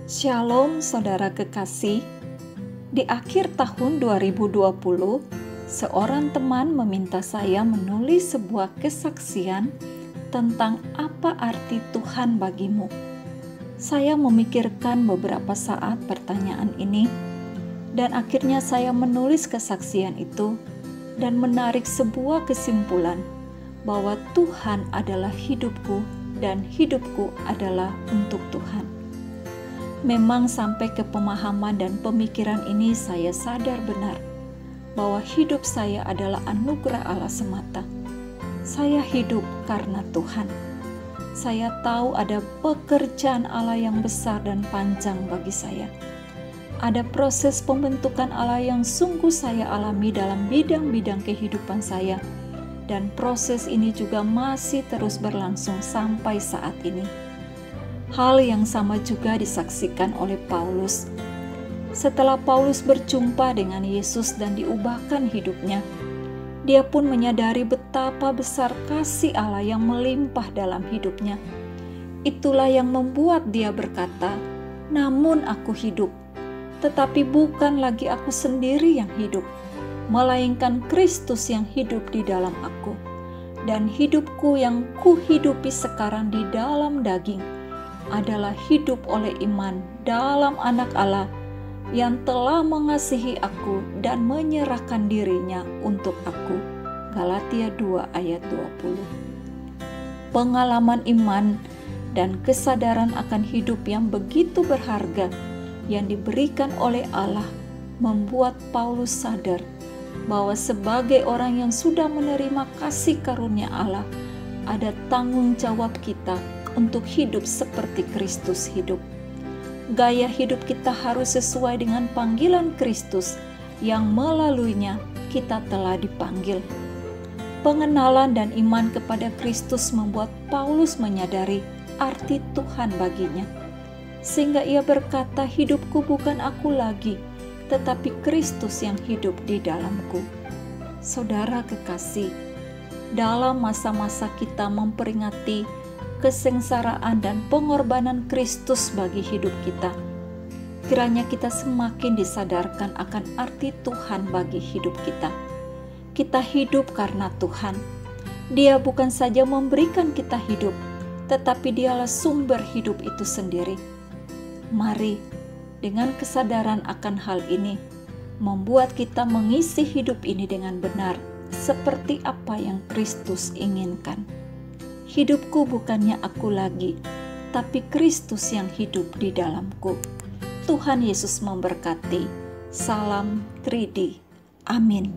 Shalom saudara kekasih. Di akhir tahun 2020, seorang teman meminta saya menulis sebuah kesaksian tentang apa arti Tuhan bagimu. Saya memikirkan beberapa saat pertanyaan ini, dan akhirnya saya menulis kesaksian itu dan menarik sebuah kesimpulan bahwa Tuhan adalah hidupku dan hidupku adalah untuk Tuhan. Memang sampai ke pemahaman dan pemikiran ini saya sadar benar bahwa hidup saya adalah anugerah Allah semata. Saya hidup karena Tuhan. Saya tahu ada pekerjaan Allah yang besar dan panjang bagi saya. Ada proses pembentukan Allah yang sungguh saya alami dalam bidang-bidang kehidupan saya, dan proses ini juga masih terus berlangsung sampai saat ini. Hal yang sama juga disaksikan oleh Paulus. Setelah Paulus berjumpa dengan Yesus dan diubahkan hidupnya, dia pun menyadari betapa besar kasih Allah yang melimpah dalam hidupnya. Itulah yang membuat dia berkata, "Namun aku hidup, tetapi bukan lagi aku sendiri yang hidup, melainkan Kristus yang hidup di dalam aku. Dan hidupku yang kuhidupi sekarang di dalam daging adalah hidup oleh iman dalam Anak Allah yang telah mengasihi aku dan menyerahkan dirinya untuk aku." Galatia 2 ayat 20. Pengalaman iman dan kesadaran akan hidup yang begitu berharga yang diberikan oleh Allah membuat Paulus sadar bahwa sebagai orang yang sudah menerima kasih karunia Allah, ada tanggung jawab kita untuk hidup seperti Kristus hidup. Gaya hidup kita harus sesuai dengan panggilan Kristus yang melaluinya kita telah dipanggil. Pengenalan dan iman kepada Kristus membuat Paulus menyadari arti Tuhan baginya. Sehingga ia berkata, "Hidupku bukan aku lagi, tetapi Kristus yang hidup di dalamku." Saudara kekasih, dalam masa-masa kita memperingati kesengsaraan dan pengorbanan Kristus bagi hidup kita, kiranya kita semakin disadarkan akan arti Tuhan bagi hidup kita. Kita hidup karena Tuhan. Dia bukan saja memberikan kita hidup, tetapi Dialah sumber hidup itu sendiri. Mari, dengan kesadaran akan hal ini, membuat kita mengisi hidup ini dengan benar, seperti apa yang Kristus inginkan. Hidupku bukannya aku lagi, tapi Kristus yang hidup di dalamku. Tuhan Yesus memberkati. Salam 3D. Amin.